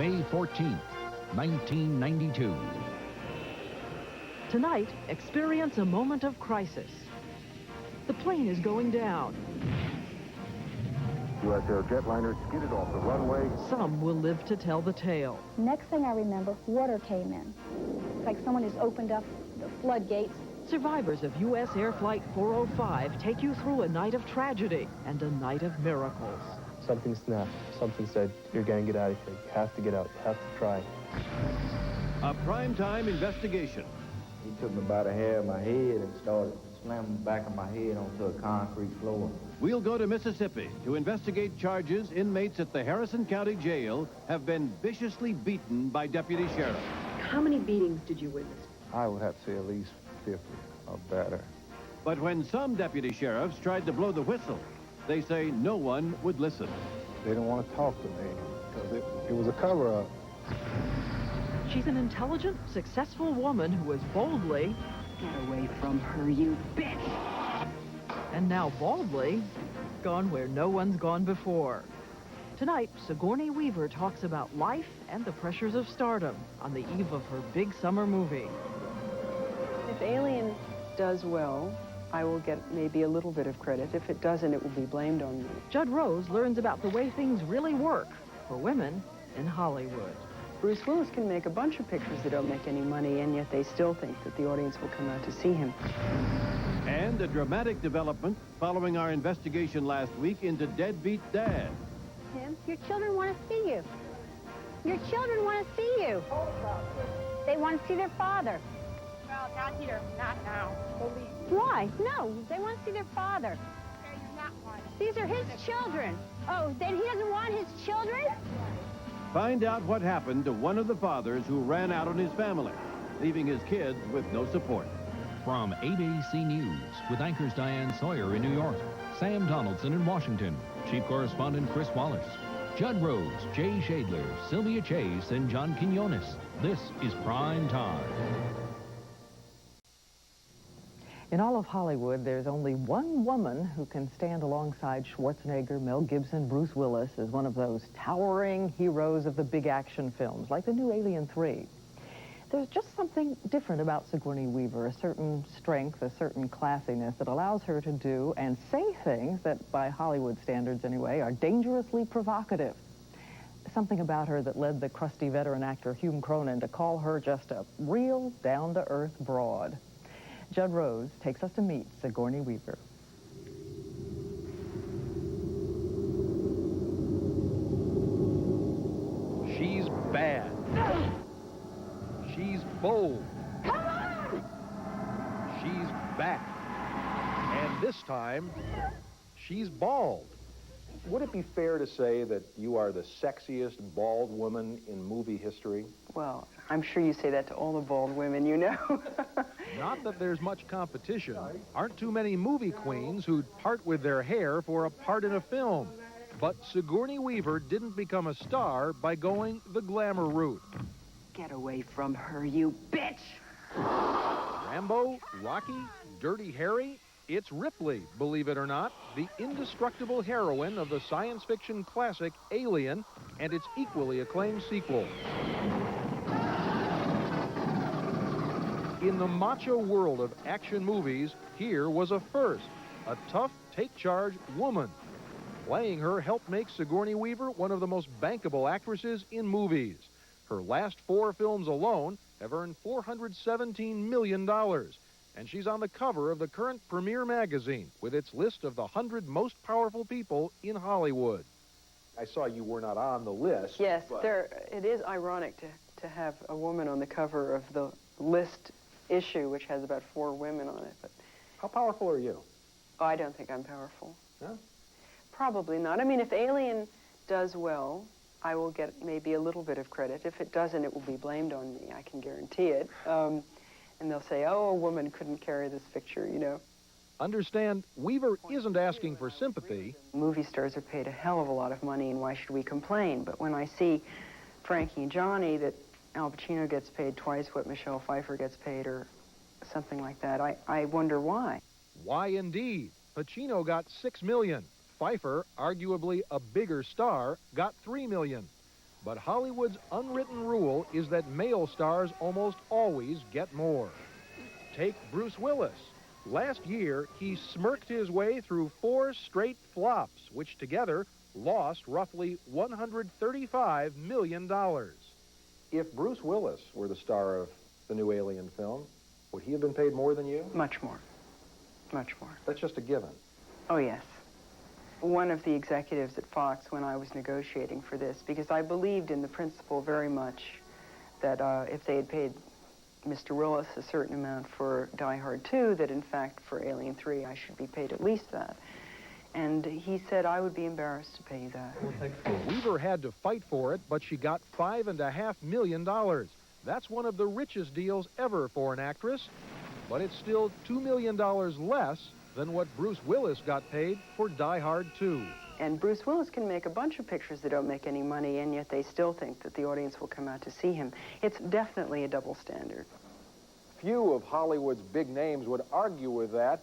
May 14th, 1992. Tonight, experience a moment of crisis. The plane is going down. U.S. Air jetliner skidded off the runway. Some will live to tell the tale. Next thing I remember, water came in. It's like someone has opened up the floodgates. Survivors of U.S. Air Flight 405 take you through a night of tragedy and a night of miracles. Something snapped. Something said, you're going to get out of here. You have to get out. You have to try. A primetime investigation. He took me by the hair of my head and started slamming the back of my head onto a concrete floor. We'll go to Mississippi to investigate charges inmates at the Harrison County Jail have been viciously beaten by deputy sheriffs. How many beatings did you witness? I would have to say at least 50 or better. But when some deputy sheriffs tried to blow the whistle, they say no one would listen. They didn't want to talk to me because it was a cover-up. She's an intelligent, successful woman who is boldly... Get away from her, you bitch! And now baldly, gone where no one's gone before. Tonight, Sigourney Weaver talks about life and the pressures of stardom on the eve of her big summer movie. If Alien does well, I will get maybe a little bit of credit. If it doesn't, it will be blamed on me. Judd Rose learns about the way things really work for women in Hollywood. Bruce Willis can make a bunch of pictures that don't make any money, and yet they still think that the audience will come out to see him. And a dramatic development following our investigation last week into Deadbeat Dad. Tim, your children want to see you. Your children want to see you. They want to see their father. Well, not here, not now. Why? No, they want to see their father. Okay, you're not one. These are his children. Oh, then he doesn't want his children? Find out what happened to one of the fathers who ran out on his family, leaving his kids with no support. From ABC News, with anchors Diane Sawyer in New York, Sam Donaldson in Washington, Chief Correspondent Chris Wallace, Judd Rose, Jay Shadler, Sylvia Chase, and John Quinones. This is Prime Time. In all of Hollywood, there's only one woman who can stand alongside Schwarzenegger, Mel Gibson, Bruce Willis as one of those towering heroes of the big action films, like the new Alien 3. There's just something different about Sigourney Weaver, a certain strength, a certain classiness that allows her to do and say things that, by Hollywood standards anyway, are dangerously provocative. Something about her that led the crusty veteran actor Hume Cronin to call her just a real down-to-earth broad. Judd Rose takes us to meet Sigourney Weaver. She's bad. She's bold. Come on! She's back. And this time, she's bald. Would it be fair to say that you are the sexiest bald woman in movie history? Well, I'm sure you say that to all the bald women you know. Not that there's much competition. Aren't too many movie queens who'd part with their hair for a part in a film. But Sigourney Weaver didn't become a star by going the glamour route. Get away from her, you bitch! Rambo, Rocky, Dirty Harry, it's Ripley, believe it or not, the indestructible heroine of the science fiction classic Alien and its equally acclaimed sequel. In the macho world of action movies, here was a first, a tough, take-charge woman. Playing her helped make Sigourney Weaver one of the most bankable actresses in movies. Her last 4 films alone have earned $417 million. And she's on the cover of the current Premiere magazine with its list of the 100 most powerful people in Hollywood. I saw you were not on the list. Yes, it is ironic to have a woman on the cover of the list issue, which has about 4 women on it. But how powerful are you? Oh, I don't think I'm powerful. Huh? Probably not. I mean, if Alien does well, I will get maybe a little bit of credit. If it doesn't, it will be blamed on me. I can guarantee it. And they'll say, oh, a woman couldn't carry this picture, you know. Understand, Weaver isn't asking for sympathy. Movie stars are paid a hell of a lot of money, and why should we complain? But when I see Frankie and Johnny, that Al Pacino gets paid twice what Michelle Pfeiffer gets paid, or something like that, I wonder why. Why indeed? Pacino got $6 million. Pfeiffer, arguably a bigger star, got $3 million. But Hollywood's unwritten rule is that male stars almost always get more. Take Bruce Willis. Last year, he smirked his way through 4 straight flops, which together lost roughly $135 million. If Bruce Willis were the star of the new Alien film, would he have been paid more than you? Much more. Much more. That's just a given. Oh, yes. One of the executives at Fox, when I was negotiating for this, because I believed in the principle very much that if they had paid Mr. Willis a certain amount for Die Hard 2, that in fact for Alien 3 I should be paid at least that. And he said, I would be embarrassed to pay you that. Weaver had to fight for it, but she got $5.5 million. That's one of the richest deals ever for an actress, but it's still $2 million less than what Bruce Willis got paid for Die Hard 2. And Bruce Willis can make a bunch of pictures that don't make any money, and yet they still think that the audience will come out to see him. It's definitely a double standard. Few of Hollywood's big names would argue with that,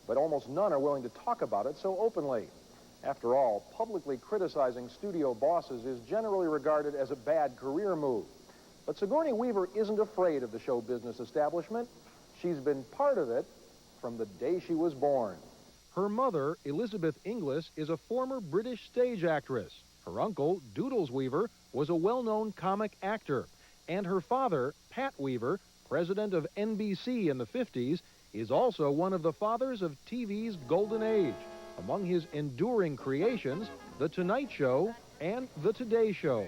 but almost none are willing to talk about it so openly. After all, publicly criticizing studio bosses is generally regarded as a bad career move. But Sigourney Weaver isn't afraid of the show business establishment. She's been part of it from the day she was born. Her mother, Elizabeth Inglis, is a former British stage actress. Her uncle, Doodles Weaver, was a well-known comic actor. And her father, Pat Weaver, president of NBC in the 50s, is also one of the fathers of TV's golden age. Among his enduring creations, The Tonight Show and The Today Show.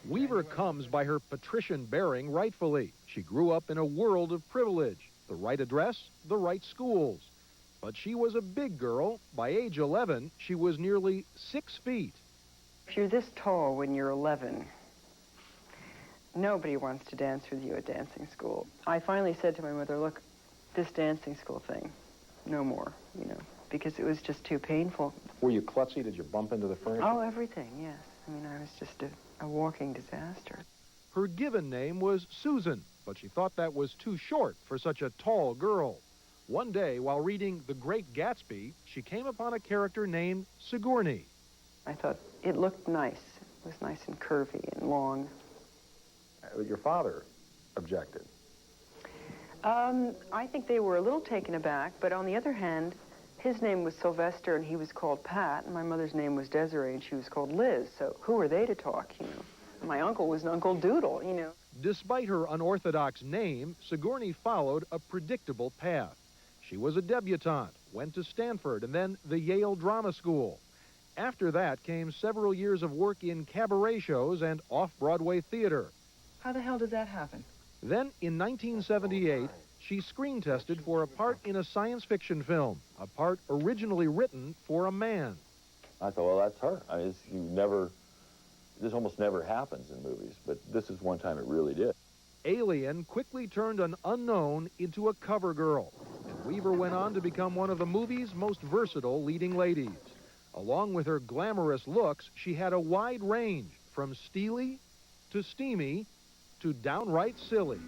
Weaver comes by her patrician bearing rightfully. She grew up in a world of privilege. The right address, the right schools. But she was a big girl. By age 11, she was nearly 6 feet. If you're this tall when you're 11, nobody wants to dance with you at dancing school. I finally said to my mother, look, this dancing school thing, no more, you know, because it was just too painful. Were you klutzy? Did you bump into the furniture? Oh, everything, yes. I mean, I was just a walking disaster. Her given name was Susan, but she thought that was too short for such a tall girl. One day, while reading The Great Gatsby, she came upon a character named Sigourney. I thought it looked nice. It was nice and curvy and long. Your father objected. I think they were a little taken aback, but on the other hand, his name was Sylvester and he was called Pat, and my mother's name was Desiree and she was called Liz, so who are they to talk, you know? My uncle was an Uncle Doodle, you know. Despite her unorthodox name, Sigourney followed a predictable path. She was a debutante, went to Stanford, and then the Yale Drama School. After that came several years of work in cabaret shows and off-Broadway theater. How the hell did that happen? Then, in 1978, she screen tested for a part in a science fiction film, a part originally written for a man. I thought, well, that's her. I mean, this almost never happens in movies, but this is one time it really did. Alien quickly turned an unknown into a cover girl, and Weaver went on to become one of the movie's most versatile leading ladies. Along with her glamorous looks, she had a wide range, from steely to steamy to downright silly.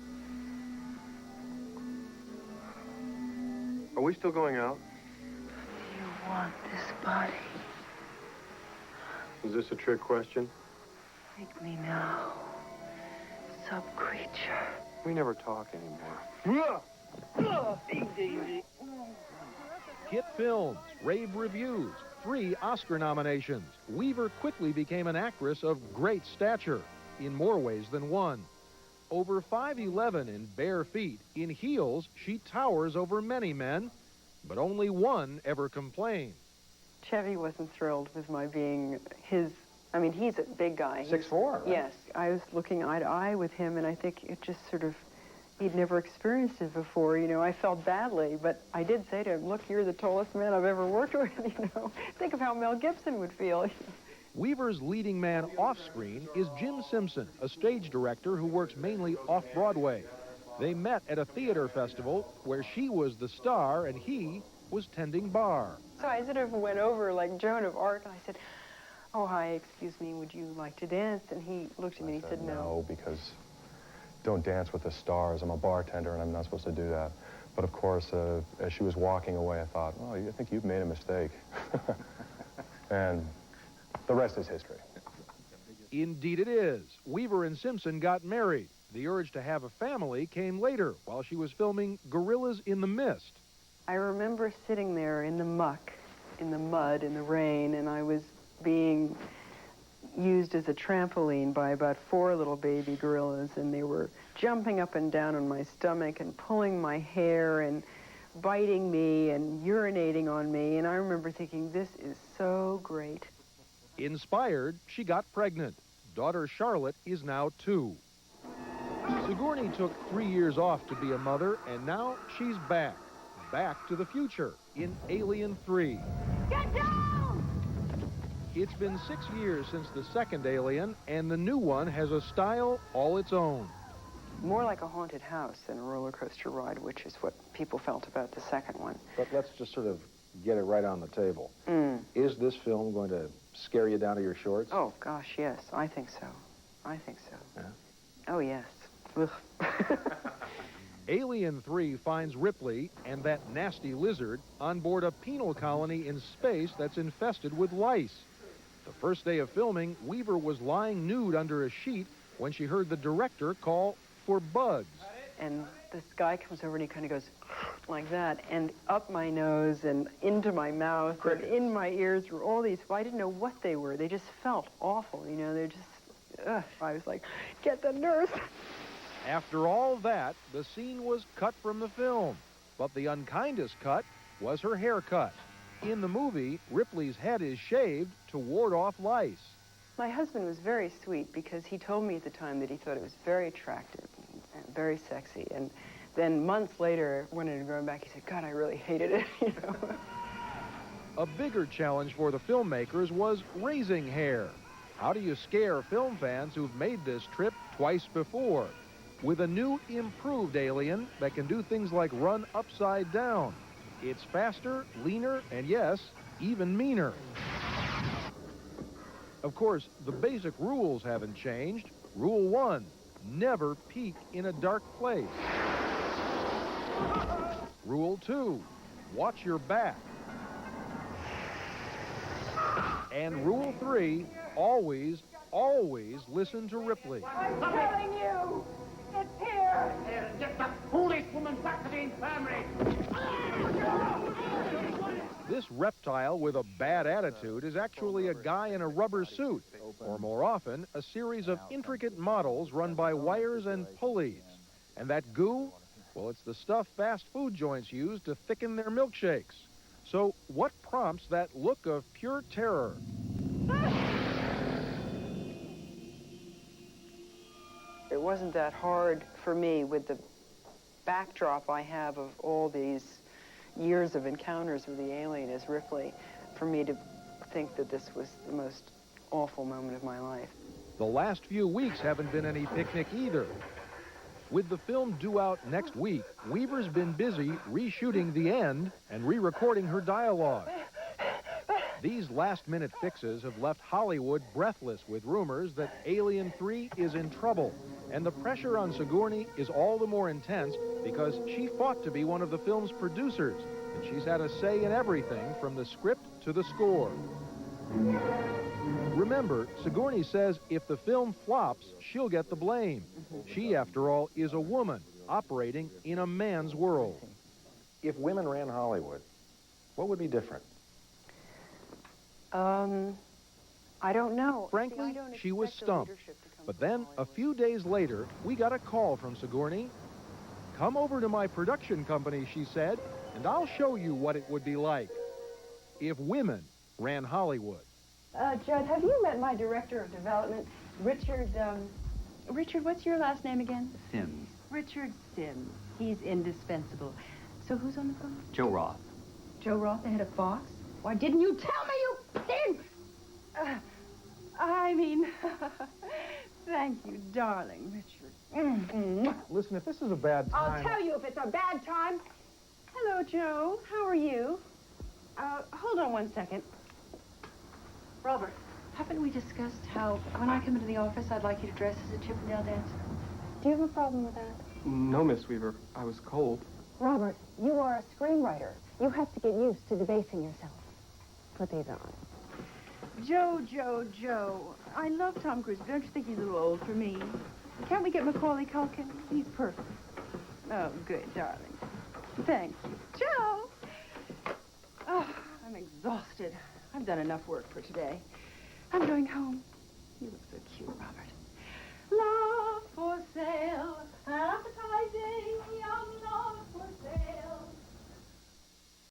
Are we still going out? You want this body? Is this a trick question? Take me now, sub-creature. We never talk anymore. Hit films, rave reviews, 3 Oscar nominations. Weaver quickly became an actress of great stature, in more ways than one. Over 5'11" in bare feet, in heels, she towers over many men, but only one ever complained. Chevy wasn't thrilled with my being his. I mean, he's a big guy. 6'4", right? Yes. I was looking eye to eye with him, and I think it just sort of, he'd never experienced it before. You know, I felt badly, but I did say to him, look, you're the tallest man I've ever worked with, you know. Think of how Mel Gibson would feel. Weaver's leading man off-screen is Jim Simpson, a stage director who works mainly off-Broadway. They met at a theater festival where she was the star and he was tending bar. So I sort of went over like Joan of Arc, and I said, oh, hi, excuse me, would you like to dance? And he looked at me and he said, no. No, because don't dance with the stars. I'm a bartender and I'm not supposed to do that. But of course, as she was walking away, I thought, well, I think you've made a mistake. And the rest is history. Indeed it is. Weaver and Simpson got married. The urge to have a family came later, while she was filming Gorillas in the Mist. I remember sitting there in the muck, in the mud, in the rain, and I was being used as a trampoline by about 4 little baby gorillas, and they were jumping up and down on my stomach and pulling my hair and biting me and urinating on me, and I remember thinking, this is so great. Inspired, she got pregnant. Daughter Charlotte is now 2. Sigourney took 3 years off to be a mother, and now she's back. Back to the future in Alien 3. Get down! It's been 6 years since the second Alien, and the new one has a style all its own. More like a haunted house than a roller coaster ride, which is what people felt about the second one. But let's just sort of get it right on the table. Is this film going to scare you down to your shorts? Oh, gosh, yes. I think so. I think so. Yeah. Oh, yes. Ugh. Alien 3 finds Ripley and that nasty lizard on board a penal colony in space that's infested with lice. The first day of filming, Weaver was lying nude under a sheet when she heard the director call for bugs. And this guy comes over and he kind of goes like that, and up my nose and into my mouth and in my ears were all these, well, I didn't know what they were. They just felt awful, you know, they're just, ugh. I was like, get the nurse. After all that, the scene was cut from the film, but the unkindest cut was her haircut. In the movie, Ripley's head is shaved to ward off lice. My husband was very sweet because he told me at the time that he thought it was very attractive and very sexy. And then months later, when it had grown back, he said, God, I really hated it, you know. A bigger challenge for the filmmakers was raising hair. How do you scare film fans who've made this trip twice before? With a new, improved Alien that can do things like run upside down. It's faster, leaner, and yes, even meaner. Of course, the basic rules haven't changed. Rule 1, never peek in a dark place. Rule 2, watch your back. And Rule 3, always listen to Ripley. I'm telling you, it's here. Get the foolish woman back to the infirmary. This reptile with a bad attitude is actually a guy in a rubber suit, or more often, a series of intricate models run by wires and pulleys. And that goo? Well, it's the stuff fast food joints use to thicken their milkshakes. So what prompts that look of pure terror? It wasn't that hard for me with the backdrop I have of all these years of encounters with the alien as Ripley, for me to think that this was the most awful moment of my life. The last few weeks haven't been any picnic either. With the film due out next week, Weaver's been busy reshooting the end and re-recording her dialogue. These last-minute fixes have left Hollywood breathless with rumors that Alien 3 is in trouble, and the pressure on Sigourney is all the more intense because she fought to be one of the film's producers, and she's had a say in everything from the script to the score. Remember, Sigourney says if the film flops, she'll get the blame. She, after all, is a woman operating in a man's world. If women ran Hollywood, what would be different? I don't know. Frankly, she was stumped. But then, a few days later, we got a call from Sigourney. Come over to my production company, she said, and I'll show you what it would be like if women ran Hollywood. Judd, have you met my director of development, Richard, Richard, what's your last name again? Sims. Richard Sims. He's indispensable. So who's on the phone? Joe Roth. Joe Roth, the head of Fox? Why didn't you tell me, you pig? I mean, thank you, darling, Richard. Listen, if this is a bad time... I'll tell you if it's a bad time. Hello, Joe. How are you? Hold on one second. Robert, haven't we discussed how when I come into the office, I'd like you to dress as a Chippendale dancer? Do you have a problem with that? No, Miss Weaver. I was cold. Robert, you are a screenwriter. You have to get used to debasing yourself. Put these on. Joe. I love Tom Cruise, but don't you think he's a little old for me? Can't we get Macaulay Culkin? He's perfect. Oh, good, darling. Thank you. Joe! Oh, I'm exhausted. I've done enough work for today. I'm going home. You look so cute, Robert.